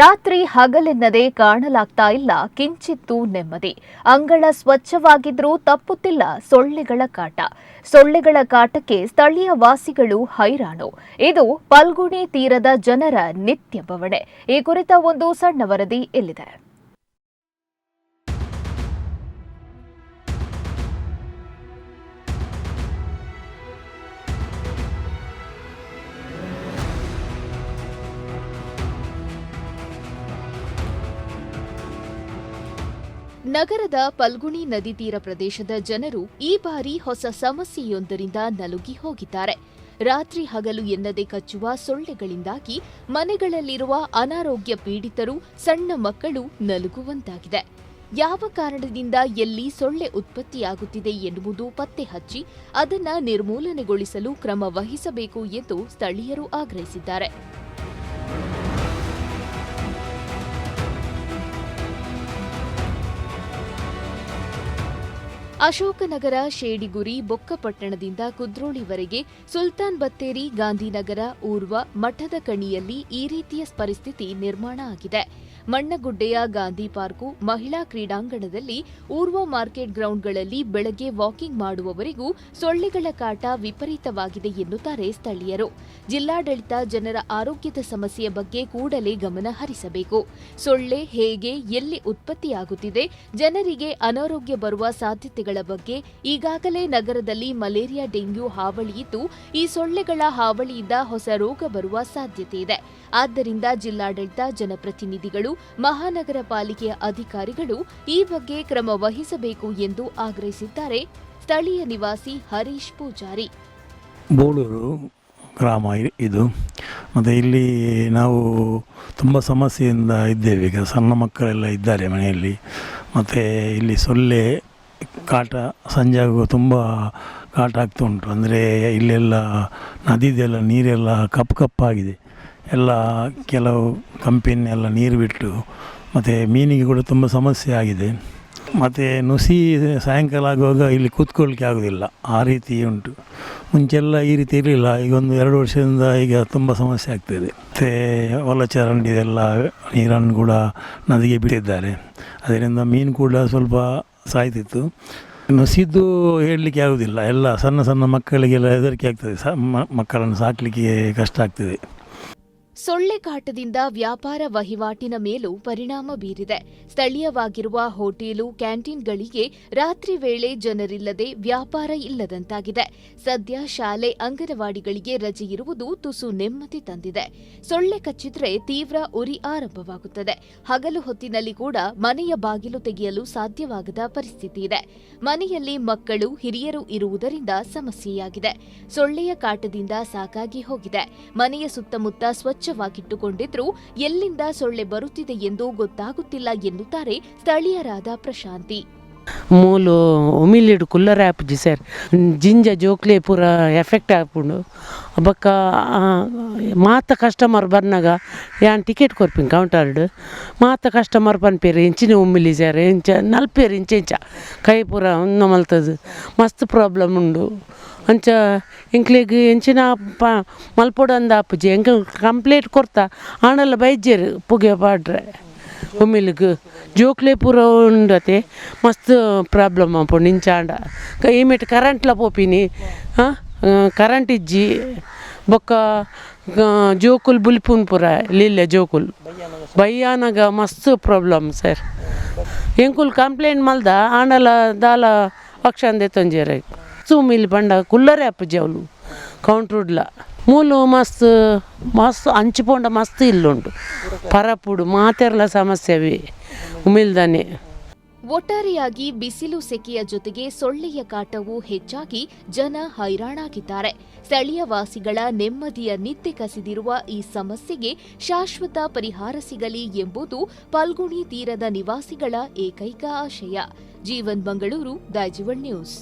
ರಾತ್ರಿ ಹಗಲೆನ್ನದೆ ಕಾಣಲಾಗ್ತಾ ಇಲ್ಲ ಕಿಂಚಿತ್ತೂ ನೆಮ್ಮದಿ. ಅಂಗಳ ಸ್ವಚ್ಛವಾಗಿದ್ರೂ ತಪ್ಪುತ್ತಿಲ್ಲ ಸೊಳ್ಳೆಗಳ ಕಾಟ. ಸೊಳ್ಳೆಗಳ ಕಾಟಕ್ಕೆ ಸ್ಥಳೀಯ ವಾಸಿಗಳು ಹೈರಾಣು. ಇದು ಪಲ್ಗುಣಿ ತೀರದ ಜನರ ನಿತ್ಯ ಬವಣೆ. ಈ ಕುರಿತ ಒಂದು ಸಣ್ಣ ವರದಿ ಇಲ್ಲಿದೆ. ನಗರದ ಪಲ್ಗುಣಿ ನದಿ ತೀರ ಪ್ರದೇಶದ ಜನರು ಈ ಬಾರಿ ಹೊಸ ಸಮಸ್ಯೆಯೊಂದರಿಂದ ನಲುಗಿ ಹೋಗಿದ್ದಾರೆ. ರಾತ್ರಿ ಹಗಲು ಎನ್ನದೆ ಕಚ್ಚುವ ಸೊಳ್ಳೆಗಳಿಂದಾಗಿ ಮನೆಗಳಲ್ಲಿರುವ ಅನಾರೋಗ್ಯ ಪೀಡಿತರು, ಸಣ್ಣ ಮಕ್ಕಳು ನಲುಗುವಂತಾಗಿದೆ. ಯಾವ ಕಾರಣದಿಂದ ಎಲ್ಲಿ ಸೊಳ್ಳೆ ಉತ್ಪತ್ತಿಯಾಗುತ್ತಿದೆ ಎನ್ನುವುದು ಪತ್ತೆ ಹಚ್ಚಿ ಅದನ್ನು ನಿರ್ಮೂಲನೆಗೊಳಿಸಲು ಕ್ರಮ ವಹಿಸಬೇಕು ಎಂದು ಸ್ಥಳೀಯರು ಆಗ್ರಹಿಸಿದ್ದಾರೆ. ಅಶೋಕನಗರ, ಶೇಡಿಗುರಿ, ಬೊಕ್ಕಪಟ್ಟಣದಿಂದ ಕುದ್ರೋಳಿವರೆಗೆ, ಸುಲ್ತಾನ್ ಬತ್ತೇರಿ, ಗಾಂಧಿನಗರ, ಊರ್ವ, ಮಠದ ಕಣಿಯಲ್ಲಿ ಈ ರೀತಿಯ ಪರಿಸ್ಥಿತಿ ನಿರ್ಮಾಣ ಆಗಿದೆ. ಮಣ್ಣಗುಡ್ಡೆಯ ಗಾಂಧಿ ಪಾರ್ಕು, ಮಹಿಳಾ ಕ್ರೀಡಾಂಗಣದಲ್ಲಿ, ಊರ್ವ ಮಾರ್ಕೆಟ್ ಗ್ರೌಂಡ್ಗಳಲ್ಲಿ ಬೆಳಗ್ಗೆ ವಾಕಿಂಗ್ ಮಾಡುವವರೆಗೂ ಸೊಳ್ಳೆಗಳ ಕಾಟ ವಿಪರೀತವಾಗಿದೆ ಎನ್ನುತ್ತಾರೆ ಸ್ಥಳೀಯರು. ಜಿಲ್ಲಾಡಳಿತ ಜನರ ಆರೋಗ್ಯದ ಸಮಸ್ಯೆಯ ಬಗ್ಗೆ ಕೂಡಲೇ ಗಮನ ಹರಿಸಬೇಕು. ಸೊಳ್ಳೆ ಹೇಗೆ, ಎಲ್ಲಿ ಉತ್ಪತ್ತಿಯಾಗುತ್ತಿದೆ, ಜನರಿಗೆ ಅನಾರೋಗ್ಯ ಬರುವ ಸಾಧ್ಯತೆಗಳ ಬಗ್ಗೆ ಈಗಾಗಲೇ ನಗರದಲ್ಲಿ ಮಲೇರಿಯಾ, ಡೆಂಗ್ಯೂ ಹಾವಳಿ ಇದ್ದು, ಈ ಸೊಳ್ಳೆಗಳ ಹಾವಳಿಯಿಂದ ಹೊಸ ರೋಗ ಬರುವ ಸಾಧ್ಯತೆ ಇದೆ. ಆದ್ದರಿಂದ ಜಿಲ್ಲಾಡಳಿತ, ಜನಪ್ರತಿನಿಧಿಗಳು, ಮಹಾನಗರ ಪಾಲಿಕೆಯ ಅಧಿಕಾರಿಗಳು ಈ ಬಗ್ಗೆ ಕ್ರಮ ವಹಿಸಬೇಕು ಎಂದು ಆಗ್ರಹಿಸಿದ್ದಾರೆ ಸ್ಥಳೀಯ ನಿವಾಸಿ ಹರೀಶ್ ಪೂಜಾರಿ. ಬೋಳೂರು ಗ್ರಾಮ ಇದು. ಮತ್ತು ಇಲ್ಲಿ ನಾವು ತುಂಬ ಸಮಸ್ಯೆಯಿಂದ ಇದ್ದೇವೆ. ಈಗ ಸಣ್ಣ ಮಕ್ಕಳೆಲ್ಲ ಇದ್ದಾರೆ ಮನೆಯಲ್ಲಿ. ಮತ್ತು ಇಲ್ಲಿ ಸೊಳ್ಳೆ ಕಾಟ ಸಂಜೆ ಆಗುವ ತುಂಬ ಕಾಟ ಆಗ್ತಾ ಉಂಟು. ಅಂದರೆ ಇಲ್ಲೆಲ್ಲ ನದಿದೆಲ್ಲ ನೀರೆಲ್ಲ ಕಪ್ಪಾಗಿದೆ. ಎಲ್ಲ ಕೆಲವು ಕಂಪನಿ ಎಲ್ಲ ನೀರು ಬಿಟ್ಟು, ಮತ್ತು ಮೀನಿಗೆ ಕೂಡ ತುಂಬ ಸಮಸ್ಯೆ ಆಗಿದೆ. ಮತ್ತು ನುಸಿ ಸಾಯಂಕಾಲ ಆಗುವಾಗ ಇಲ್ಲಿ ಕೂತ್ಕೊಳ್ಳಿಕ್ಕೆ ಆಗೋದಿಲ್ಲ, ಆ ರೀತಿ ಉಂಟು. ಮುಂಚೆಲ್ಲ ಈ ರೀತಿ ಇರಲಿಲ್ಲ. ಈಗ 1-2 ವರ್ಷದಿಂದ ಈಗ ತುಂಬ ಸಮಸ್ಯೆ ಆಗ್ತಾಯಿದೆ. ಮತ್ತು ಹೊಲ ಚರಂಡಿದೆಲ್ಲ ನೀರನ್ನು ಕೂಡ ನದಿಗೆ ಬಿಟ್ಟಿದ್ದಾರೆ. ಅದರಿಂದ ಮೀನು ಕೂಡ ಸ್ವಲ್ಪ ಸಾಯ್ತಿತ್ತು. ನುಸಿದ್ದು ಹೇಳಲಿಕ್ಕೆ ಆಗೋದಿಲ್ಲ. ಎಲ್ಲ ಸಣ್ಣ ಸಣ್ಣ ಮಕ್ಕಳಿಗೆಲ್ಲ ಹೆದರಿಕೆ ಆಗ್ತದೆ. ಮಕ್ಕಳನ್ನು ಸಾಕಲಿಕ್ಕೆ ಕಷ್ಟ ಆಗ್ತದೆ. ಸೊಳ್ಳೆ ಕಾಟದಿಂದ ವ್ಯಾಪಾರ ವಹಿವಾಟಿನ ಮೇಲೂ ಪರಿಣಾಮ ಬೀರಿದೆ. ಸ್ಥಳೀಯವಾಗಿರುವ ಹೋಟೆಲು, ಕ್ಯಾಂಟೀನ್ಗಳಿಗೆ ರಾತ್ರಿ ವೇಳೆ ಜನರಿಲ್ಲದೆ ವ್ಯಾಪಾರ ಇಲ್ಲದಂತಾಗಿದೆ. ಸದ್ಯ ಶಾಲೆ, ಅಂಗನವಾಡಿಗಳಿಗೆ ರಜೆ ಇರುವುದು ತುಸು ನೆಮ್ಮದಿ ತಂದಿದೆ. ಸೊಳ್ಳೆ ಕಚ್ಚಿದ್ರೆ ತೀವ್ರ ಉರಿ ಆರಂಭವಾಗುತ್ತದೆ. ಹಗಲು ಹೊತ್ತಿನಲ್ಲಿ ಕೂಡ ಮನೆಯ ಬಾಗಿಲು ತೆಗೆಯಲು ಸಾಧ್ಯವಾಗದ ಪರಿಸ್ಥಿತಿ ಇದೆ. ಮನೆಯಲ್ಲಿ ಮಕ್ಕಳು, ಹಿರಿಯರು ಇರುವುದರಿಂದ ಸಮಸ್ಯೆಯಾಗಿದೆ. ಸೊಳ್ಳೆಯ ಕಾಟದಿಂದ ಸಾಕಾಗಿ ಹೋಗಿದೆ. ಮನೆಯ ಸುತ್ತಮುತ್ತ ಸ್ವಚ್ಛವಾಗಿಟ್ಟುಕೊಂಡಿದ್ರೂ ಎಲ್ಲಿಂದ ಸೊಳ್ಳೆ ಬರುತ್ತಿದೆ ಎಂದು ಗೊತ್ತಾಗುತ್ತಿಲ್ಲ ಎನ್ನುತ್ತಾರೆ ಸ್ಥಳೀಯರಾದ ಪ್ರಶಾಂತಿ. ಮೂಲು ಒಮಿಲಿಡು ಕುಲ್ಲರ್ ಆಪುಜಿ ಸರ್ ಜಿಂಜ ಜೋಕ್ಲೆ ಪೂರ ಎಫೆಕ್ಟ್ ಆಪುಂಡು. ಬೊಕ್ಕ ಮಾತ ಕಸ್ಟಮರ್ ಬರ್ನಾಗ ಯಾನ್ ಟಿಕೆಟ್ ಕೊರ್ಪಿನ್ ಕೌಂಟರ್ಡ್ ಮಾತ ಕಸ್ಟಮರ್ ಪನ್ಪೇರು ಎಂಚಿನ ಒಮ್ಮಿಲಿ ಸರ್ ಎಂಚ ನಲ್ಪೇರು ಇಂಚೆಂಚ ಕೈ ಪೂರ ಒಂದು ಮಲ್ತದು ಮಸ್ತ್ ಪ್ರಾಬ್ಲಮ್ ಉಂಡು. ಅಂಚ ಇಂಕ್ಲೆಗ್ ಎಂಚಿನ ಮಲ್ಪೊಡಂದ ಆಪುಜಿ ಎಂಕ ಕಂಪ್ಲೇಂಟ್ ಕೊಡ್ತಾ ಆಣಲ್ಲ ಬೈಜ್ಜೇರು ಪುಗೆ ಪಾಡ್ರೆ ಒಮ್ಮಿಲಿಗೆ ಜೋಕ್ಲೆ ಪೂರ ಉಂಡತೆ ಮಸ್ತ್ ಪ್ರಾಬ್ಲಮ್ ಆಪುಂಡು ಇಂಚಾಂಡ ಇಮಿಟ್ ಕರೆಂಟ್ಲ ಪೋಪಿನಿ ಕರೆಂಟ್ ಇಜ್ಜಿ ಬೊಕ್ಕ ಜೋಕುಲ್ ಬುಲ್ಪುನ್ ಪೂರ ಲೀಲ್ಲೆ ಜೋಕುಲ್ ಬಯ್ಯಾನಾಗ ಮಸ್ತ್ ಪ್ರಾಬ್ಲಮ್ ಸರ್. ಎಂಕುಲ್ ಕಂಪ್ಲೇಂಟ್ ಮಲ್ದ ಆಣಲ ದಾಲ ಪಕ್ಷಂದೆ ತೊಂಜೇರೆ ಸುಮಿಲ್ ಬಂಡ ಕುಲ್ಲರೆ ಅಪ್ಪುಜಿ ಅವಳು ಕೌಂಟ್ರುಡ್ಲ ಮೂಲು ಮಸ್ತ್ ಮಸ್ತ್ ಹಂಚಿಪೊಂಡ ಮಸ್ತ್ ಇಲ್ಲುಂಟು ಪರಪುಡು ಮಾತೆರ್ಲ ಸಮಸ್ಯೆವಿ ಉಮಿಲ್ದಾನೆ. ಒಟ್ಟಾರೆಯಾಗಿ ಬಿಸಿಲು ಸೆಕೆಯ ಜೊತೆಗೆ ಸೊಳ್ಳೆಯ ಕಾಟವೂ ಹೆಚ್ಚಾಗಿ ಜನ ಹೈರಾಣಾಗಿದ್ದಾರೆ. ಸ್ಥಳೀಯ ವಾಸಿಗಳ ನೆಮ್ಮದಿಯ ನಿತ್ಯ ಕಸಿದಿರುವ ಈ ಸಮಸ್ಯೆಗೆ ಶಾಶ್ವತ ಪರಿಹಾರ ಸಿಗಲಿ ಎಂಬುದು ಪಲ್ಗುಣಿ ತೀರದ ನಿವಾಸಿಗಳ ಏಕೈಕ ಆಶಯ. ಜೀವನ್ ಮಂಗಳೂರು, ದೈಜಿವಳ್ ನ್ಯೂಸ್.